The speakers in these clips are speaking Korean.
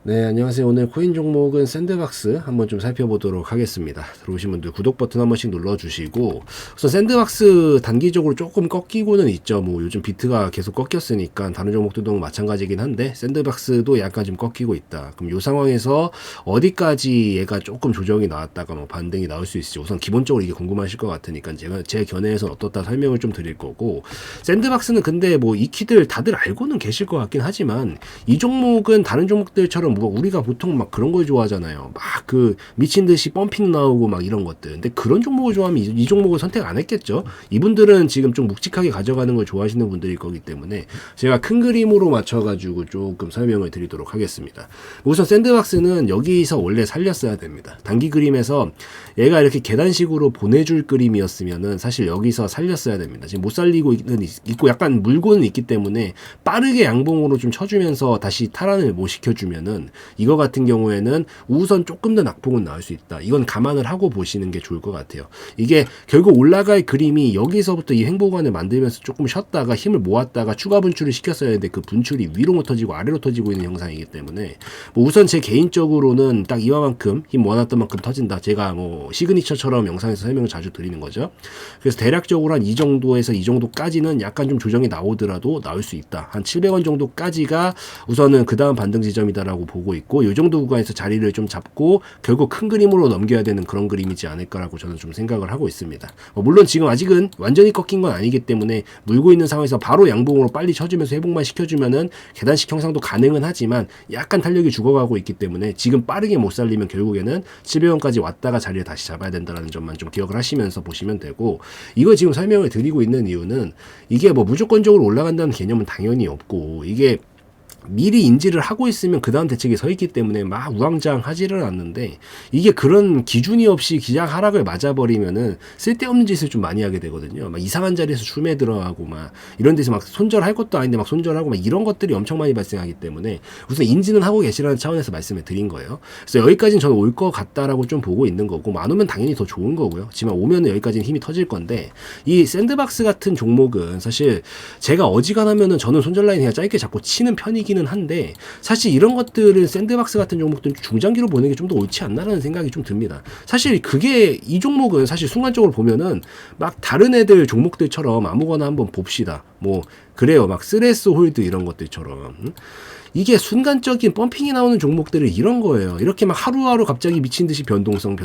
네, 안녕하세요. 오늘 코인 종목은 샌드박스 한번 좀 살펴보도록 하겠습니다. 들어오신 분들 구독 버튼 한 번씩 눌러주시고, 우선 샌드박스 단기적으로 조금 꺾이고는 있죠. 뭐 요즘 비트가 계속 꺾였으니까 다른 종목들도 마찬가지긴 한데 샌드박스도 약간 좀 꺾이고 있다. 그럼 이 상황에서 어디까지 얘가 조금 조정이 나왔다가 뭐 반등이 나올 수 있을지 우선 기본적으로 이게 궁금하실 것 같으니까 제가 제 견해에서 어떻다 설명을 좀 드릴 거고, 샌드박스는 근데 뭐 익히들 다들 알고는 계실 것 같긴 하지만 이 종목은 다른 종목들처럼 뭐 우리가 보통 막 그런 걸 좋아하잖아요. 막 그 미친 듯이 펌핑 나오고 막 이런 것들. 근데 그런 종목을 좋아하면 이 종목을 선택 안 했겠죠. 이분들은 지금 좀 묵직하게 가져가는 걸 좋아하시는 분들일 거기 때문에 제가 큰 그림으로 맞춰가지고 조금 설명을 드리도록 하겠습니다. 우선 샌드박스는 여기서 원래 살렸어야 됩니다. 단기 그림에서 얘가 이렇게 계단식으로 보내줄 그림이었으면은 사실 여기서 살렸어야 됩니다. 지금 못 살리고 있고 약간 물고는 있기 때문에 빠르게 양봉으로 좀 쳐주면서 다시 탈환을 못 시켜주면은 이거 같은 경우에는 우선 조금 더 낙폭은 나올 수 있다. 이건 감안을 하고 보시는 게 좋을 것 같아요. 이게 결국 올라갈 그림이 여기서부터 이 횡보관을 만들면서 조금 쉬었다가 힘을 모았다가 추가 분출을 시켰어야 했는데 그 분출이 위로 터지고 아래로 터지고 있는 형상이기 때문에 뭐 우선 제 개인적으로는 딱 이만큼 힘 모았던 만큼 터진다. 제가 뭐 시그니처처럼 영상에서 설명을 자주 드리는 거죠. 그래서 대략적으로 한 이 정도에서 이 정도까지는 약간 좀 조정이 나오더라도 나올 수 있다. 한 700원 정도까지가 우선은 그 다음 반등 지점이다라고 보고 있고, 이 정도 구간에서 자리를 좀 잡고 결국 큰 그림으로 넘겨야 되는 그런 그림이지 않을까라고 저는 좀 생각을 하고 있습니다. 물론 지금 아직은 완전히 꺾인 건 아니기 때문에 물고 있는 상황에서 바로 양봉으로 빨리 쳐주면서 회복만 시켜주면은 계단식 형상도 가능은 하지만 약간 탄력이 죽어가고 있기 때문에 지금 빠르게 못 살리면 결국에는 700원까지 왔다가 자리를 다시 잡아야 된다는 점만 좀 기억을 하시면서 보시면 되고, 이거 지금 설명을 드리고 있는 이유는 이게 뭐 무조건적으로 올라간다는 개념은 당연히 없고, 이게 미리 인지를 하고 있으면 그 다음 대책이 서 있기 때문에 막 우왕좌왕하지를 않는데, 이게 그런 기준이 없이 그냥 하락을 맞아버리면은 쓸데없는 짓을 좀 많이 하게 되거든요. 막 이상한 자리에서 춤에 들어가고 막 이런 데서 막 손절할 것도 아닌데 막 손절하고 막 이런 것들이 엄청 많이 발생하기 때문에 우선 인지는 하고 계시라는 차원에서 말씀을 드린 거예요. 그래서 여기까지는 저는 올 것 같다라고 좀 보고 있는 거고, 안 오면 당연히 더 좋은 거고요. 하지만 오면은 여기까지는 힘이 터질 건데, 이 샌드박스 같은 종목은 사실 제가 어지간하면은 저는 손절 라인 그냥 짧게 잡고 치는 편이기는 한데, 사실 이런 것들은 샌드박스 같은 종목들은 중장기로 보는 게 좀 더 옳지 않나라는 생각이 좀 듭니다. 사실 그게 이 종목은 사실 순간적으로 보면은 막 다른 애들 종목들처럼 아무거나 한번 봅시다. 뭐 그래요. 막 스레스 홀드 이런 것들처럼. 이게 순간적인 펌핑이 나오는 종목들은 이런 거예요. 이렇게 막 하루하루 갑자기 미친 듯이 변동성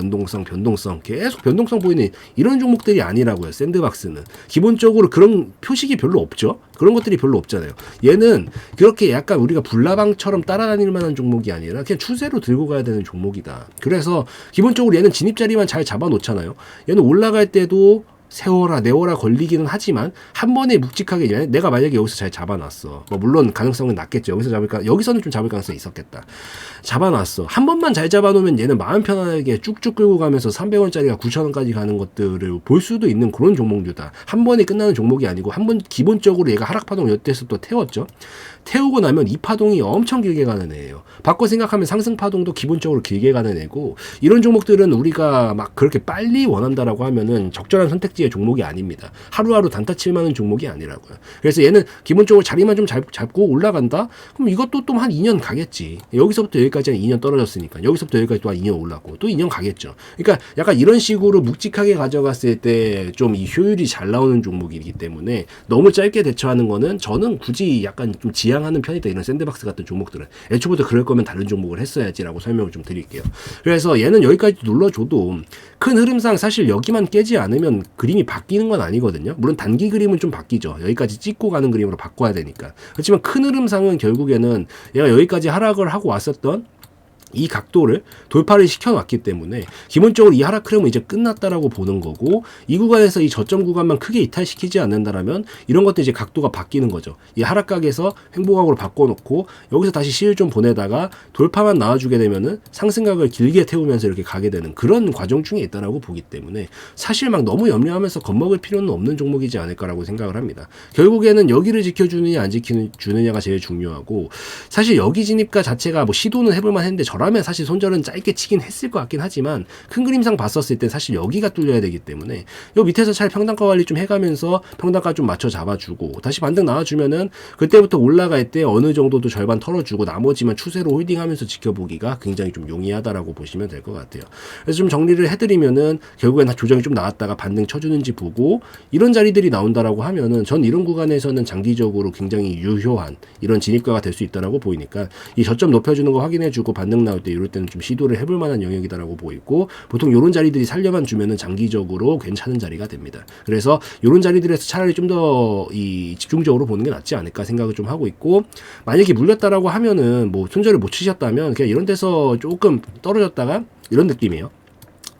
계속 변동성 보이는 이런 종목들이 아니라고요. 샌드박스는 기본적으로 그런 표식이 별로 없죠. 그런 것들이 별로 없잖아요. 얘는 그렇게 약간 우리가 불나방처럼 따라다닐 만한 종목이 아니라 그냥 추세로 들고 가야 되는 종목이다. 그래서 기본적으로 얘는 진입자리만 잘 잡아놓잖아요. 얘는 올라갈 때도 세워라 내워라 걸리기는 하지만 한 번에 묵직하게, 내가 만약에 여기서 잘 잡아놨어, 뭐 물론 가능성은 낮겠죠. 여기서는 좀 잡을 가능성이 있었겠다. 잡아놨어. 한 번만 잘 잡아놓으면 얘는 마음 편하게 쭉쭉 끌고 가면서 300원짜리가 9,000원까지 가는 것들을 볼 수도 있는 그런 종목류다. 한 번에 끝나는 종목이 아니고, 한 번 기본적으로 얘가 하락파동 여태에서 또 태웠죠. 태우고 나면 이 파동이 엄청 길게 가는 애예요. 바꿔 생각하면 상승파동도 기본적으로 길게 가는 애고, 이런 종목들은 우리가 막 그렇게 빨리 원한다라고 하면은 적절한 선택지의 종목이 아닙니다. 하루하루 단타 칠 만한 종목이 아니라고요. 그래서 얘는 기본적으로 자리만 좀 잡고 올라간다? 그럼 이것도 또 한 2년 가겠지. 여기서부터 여기까지 한 2년 떨어졌으니까 여기서부터 여기까지 또 한 2년 올랐고 또 2년 가겠죠. 그러니까 약간 이런 식으로 묵직하게 가져갔을 때 좀 이 효율이 잘 나오는 종목이기 때문에 너무 짧게 대처하는 거는 저는 굳이 약간 좀 지양하는 편이다. 이런 샌드박스 같은 종목들은 애초부터 그럴 거면 다른 종목을 했어야지라고 설명을 좀 드릴게요. 그래서 얘는 여기까지 눌러줘도 큰 흐름상 사실 여기만 깨지 않으면 그림이 바뀌는 건 아니거든요. 물론 단기 그림은 좀 바뀌죠. 여기까지 찍고 가는 그림으로 바꿔야 되니까. 그렇지만 큰 흐름상은 결국에는 얘가 여기까지 하락을 하고 왔었던 이 각도를 돌파를 시켜놨기 때문에 기본적으로 이 하락 흐름은 이제 끝났다라고 보는 거고, 이 구간에서 이 저점 구간만 크게 이탈시키지 않는다라면 이런 것도 이제 각도가 바뀌는 거죠. 이 하락각에서 횡보각으로 바꿔놓고 여기서 다시 시일 좀 보내다가 돌파만 나와주게 되면은 상승각을 길게 태우면서 이렇게 가게 되는 그런 과정 중에 있다라고 보기 때문에 사실 막 너무 염려하면서 겁먹을 필요는 없는 종목이지 않을까라고 생각을 합니다. 결국에는 여기를 지켜주느냐 안 지켜주느냐가 제일 중요하고, 사실 여기 진입가 자체가 뭐 시도는 해볼만 했는데 저라면 사실 손절은 짧게 치긴 했을 것 같긴 하지만 큰 그림상 봤었을 때 사실 여기가 뚫려야 되기 때문에 요 밑에서 차라리 평단가 관리 좀 해가면서 평단가 좀 맞춰 잡아주고 다시 반등 나와주면은 그때부터 올라갈 때 어느 정도도 절반 털어주고 나머지만 추세로 홀딩하면서 지켜보기가 굉장히 좀 용이하다라고 보시면 될 것 같아요. 그래서 좀 정리를 해드리면은 결국엔 조정이 좀 나왔다가 반등 쳐주는지 보고 이런 자리들이 나온다라고 하면은 전 이런 구간에서는 장기적으로 굉장히 유효한 이런 진입가가 될 수 있다라고 보이니까 이 저점 높여주는 거 확인해주고 반등 나올 때 이럴 때는 좀 시도를 해볼 만한 영역이다라고 보이고 보통 이런 자리들이 살려만 주면은 장기적으로 괜찮은 자리가 됩니다. 그래서 이런 자리들에서 차라리 좀 더 이 집중적으로 보는 게 낫지 않을까 생각을 좀 하고 있고 만약에 물렸다라고 하면은 뭐 손절을 못 치셨다면 그냥 이런 데서 조금 떨어졌다가 이런 느낌이에요.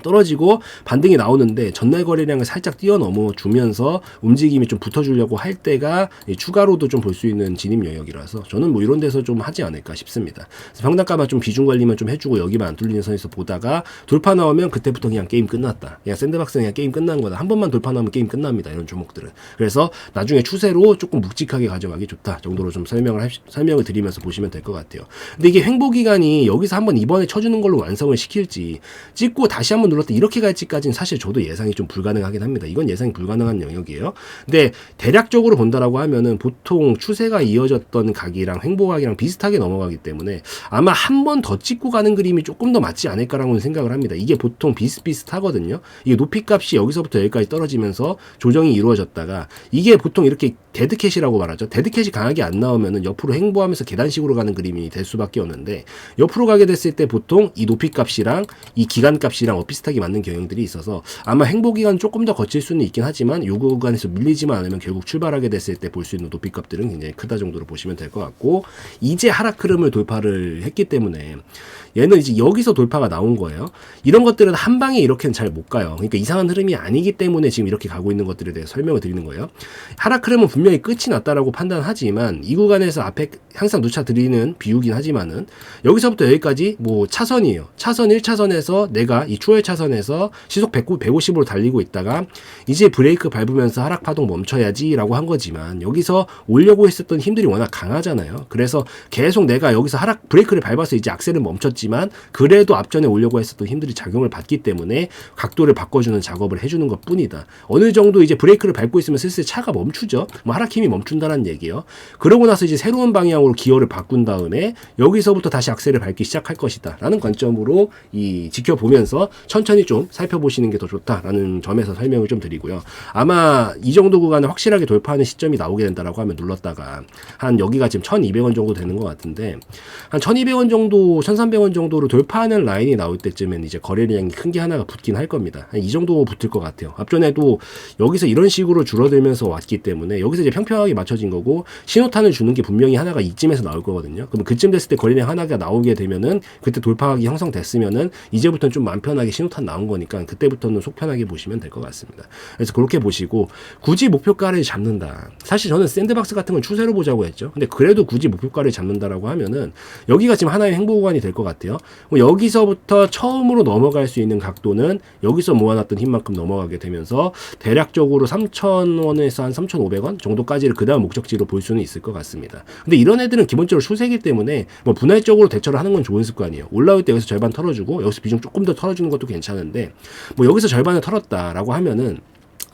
떨어지고 반등이 나오는데 전날 거래량을 살짝 뛰어넘어 주면서 움직임이 좀 붙어주려고 할 때가 추가로도 좀 볼 수 있는 진입 영역이라서 저는 뭐 이런 데서 좀 하지 않을까 싶습니다. 평단가만 좀 비중 관리만 좀 해주고 여기만 안 뚫리는 선에서 보다가 돌파 나오면 그때부터 그냥 게임 끝났다. 그냥 샌드박스는 그냥 게임 끝난 거다. 한 번만 돌파 나오면 게임 끝납니다. 이런 종목들은. 그래서 나중에 추세로 조금 묵직하게 가져가기 좋다 정도로 좀 설명을 드리면서 보시면 될 것 같아요. 근데 이게 횡보 기간이 여기서 한번 이번에 쳐주는 걸로 완성을 시킬지 찍고 다시 한번 눌렀다 이렇게 갈지까지는 사실 저도 예상이 좀 불가능하긴 합니다. 이건 예상이 불가능한 영역이에요. 근데 대략적으로 본다라고 하면은 보통 추세가 이어졌던 각이랑 횡보각이랑 비슷하게 넘어가기 때문에 아마 한 번 더 찍고 가는 그림이 조금 더 맞지 않을까라고 생각을 합니다. 이게 보통 비슷비슷하거든요. 이게 높이값이 여기서부터 여기까지 떨어지면서 조정이 이루어졌다가 이게 보통 이렇게 데드캣이라고 말하죠. 데드캣이 강하게 안 나오면은 옆으로 횡보하면서 계단식으로 가는 그림이 될 수밖에 없는데 옆으로 가게 됐을 때 보통 이 높이값이랑 이 기간값이랑 비슷하게 맞는 경향들이 있어서 아마 횡보 기간 조금 더 거칠 수는 있긴 하지만 요 구간에서 밀리지만 않으면 결국 출발하게 됐을 때 볼 수 있는 높이값들은 굉장히 크다 정도로 보시면 될 것 같고 이제 하락 흐름을 돌파를 했기 때문에 얘는 이제 여기서 돌파가 나온 거예요. 이런 것들은 한 방에 이렇게는 잘 못 가요. 그러니까 이상한 흐름이 아니기 때문에 지금 이렇게 가고 있는 것들에 대해 설명을 드리는 거예요. 하락 흐름은 분명히 끝이 났다라고 판단하지만 이 구간에서 앞에 항상 누차 드리는 비유긴 하지만은 여기서부터 여기까지 뭐 차선이에요. 차선 1차선에서 내가 이 추월 차선에서 시속 150으로 달리고 있다가 이제 브레이크 밟으면서 하락 파동 멈춰야지라고 한 거지만 여기서 오려고 했었던 힘들이 워낙 강하잖아요. 그래서 계속 내가 여기서 하락 브레이크를 밟아서 이제 악셀을 멈췄지만 그래도 앞전에 오려고 했었던 힘들이 작용을 받기 때문에 각도를 바꿔주는 작업을 해주는 것 뿐이다. 어느 정도 이제 브레이크를 밟고 있으면 슬슬 차가 멈추죠. 뭐 하락 힘이 멈춘다는 얘기예요. 그러고 나서 이제 새로운 방향으로 기어를 바꾼 다음에 여기서부터 다시 악셀을 밟기 시작할 것이다 라는 관점으로 이 지켜보면서 천천히 좀 살펴보시는 게 더 좋다라는 점에서 설명을 좀 드리고요. 아마 이 정도 구간을 확실하게 돌파하는 시점이 나오게 된다라고 하면 눌렀다가 한 여기가 지금 1,200원 정도 되는 것 같은데 한 1,200원 정도 1,300원 정도로 돌파하는 라인이 나올 때쯤엔 이제 거래량이 큰 게 하나가 붙긴 할 겁니다. 한 이 정도 붙을 것 같아요. 앞전에도 여기서 이런 식으로 줄어들면서 왔기 때문에 여기서 이제 평평하게 맞춰진 거고 신호탄을 주는 게 분명히 하나가 이쯤에서 나올 거거든요. 그럼 그쯤 됐을 때 거래량 하나가 나오게 되면은 그때 돌파하기 형성됐으면은 이제부터는 좀 마음 편하게 신호탄 나온 거니까 그때부터는 속 편하게 보시면 될 것 같습니다. 그래서 그렇게 보시고 굳이 목표가를 잡는다. 사실 저는 샌드박스 같은 건 추세로 보자고 했죠. 근데 그래도 굳이 목표가를 잡는다라고 하면은 여기가 지금 하나의 횡보 구간이 될 것 같아요. 뭐 여기서부터 처음으로 넘어갈 수 있는 각도는 여기서 모아놨던 힘만큼 넘어가게 되면서 대략적으로 3,000원에서 한 3,500원 정도까지를 그 다음 목적지로 볼 수는 있을 것 같습니다. 근데 이런 애들은 기본적으로 추세이기 때문에 뭐 분할적으로 대처를 하는 건 좋은 습관이에요. 올라올 때 여기서 절반 털어주고 여기서 비중 조금 더 털어주는 것도 괜찮은데 뭐 여기서 절반을 털었다라고 하면은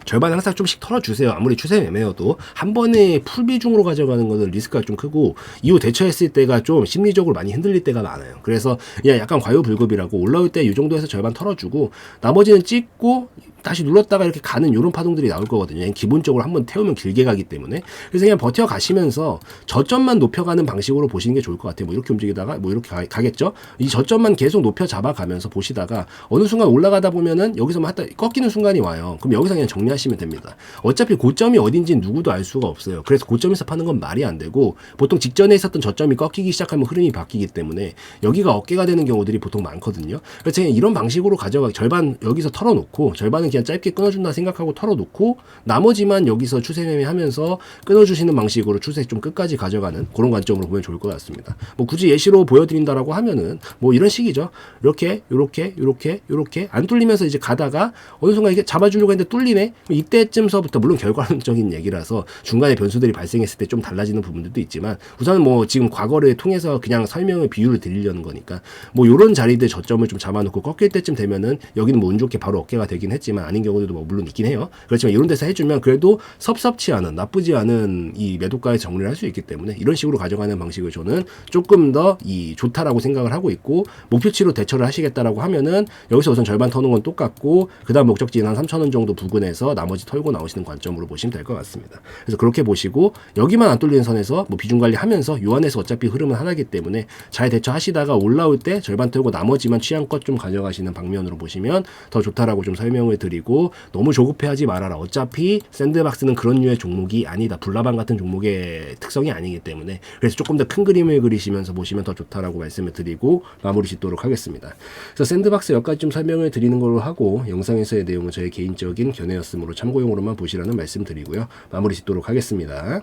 절반을 항상 좀씩 털어주세요. 아무리 추세 매매여도 한 번에 풀 비중으로 가져가는 거는 리스크가 좀 크고 이후 대처했을 때가 좀 심리적으로 많이 흔들릴 때가 많아요. 그래서 그냥 약간 과유불급이라고 올라올 때 이 정도에서 절반 털어주고 나머지는 찍고 다시 눌렀다가 이렇게 가는 이런 파동들이 나올 거거든요. 기본적으로 한번 태우면 길게 가기 때문에. 그래서 그냥 버텨가시면서 저점만 높여가는 방식으로 보시는 게 좋을 것 같아요. 뭐 이렇게 움직이다가 뭐 이렇게 가겠죠. 이 저점만 계속 높여 잡아가면서 보시다가 어느 순간 올라가다 보면은 여기서만 하다 꺾이는 순간이 와요. 그럼 여기서 그냥 정리하시면 됩니다. 어차피 고점이 어딘지 누구도 알 수가 없어요. 그래서 고점에서 파는 건 말이 안 되고 보통 직전에 있었던 저점이 꺾이기 시작하면 흐름이 바뀌기 때문에 여기가 어깨가 되는 경우들이 보통 많거든요. 그래서 그냥 이런 방식으로 가져가 절반 여기서 털어놓고 절반은 그냥 짧게 끊어준다 생각하고 털어놓고 나머지만 여기서 추세 매매하면서 끊어주시는 방식으로 추세 좀 끝까지 가져가는 그런 관점으로 보면 좋을 것 같습니다. 뭐 굳이 예시로 보여드린다라고 하면은 뭐 이런 식이죠. 이렇게 안 뚫리면서 이제 가다가 어느 순간 이게 잡아주려고 했는데 뚫리네. 이때쯤서부터 물론 결과론적인 얘기라서 중간에 변수들이 발생했을 때 좀 달라지는 부분들도 있지만 우선은 뭐 지금 과거를 통해서 그냥 설명을 비유를 드리려는 거니까 뭐 이런 자리들 저점을 좀 잡아놓고 꺾일 때쯤 되면은 여기는 뭐 운 좋게 바로 어깨가 되긴 했지만 아닌 경우도 뭐 물론 있긴 해요. 그렇지만 이런 데서 해주면 그래도 섭섭치 않은 나쁘지 않은 이 매도가에 정리를 할 수 있기 때문에 이런 식으로 가져가는 방식을 저는 조금 더 이 좋다라고 생각을 하고 있고 목표치로 대처를 하시겠다라고 하면은 여기서 우선 절반 터는 건 똑같고 그다음 목적지는 한 3,000원 정도 부근에서 나머지 털고 나오시는 관점으로 보시면 될 것 같습니다. 그래서 그렇게 보시고 여기만 안 뚫리는 선에서 뭐 비중 관리하면서 요 안에서 어차피 흐름은 하나이기 때문에 잘 대처하시다가 올라올 때 절반 털고 나머지만 취향껏 좀 가져가시는 방면으로 보시면 더 좋다라고 좀 설명을 드리고 너무 조급해하지 말아라. 어차피 샌드박스는 그런 류의 종목이 아니다. 불나방 같은 종목의 특성이 아니기 때문에 그래서 조금 더 큰 그림을 그리시면서 보시면 더 좋다라고 말씀을 드리고 마무리 짓도록 하겠습니다. 그래서 샌드박스 여기까지 좀 설명을 드리는 걸로 하고 영상에서의 내용은 저의 개인적인 견해였으므로 참고용으로만 보시라는 말씀 드리고요. 마무리 짓도록 하겠습니다.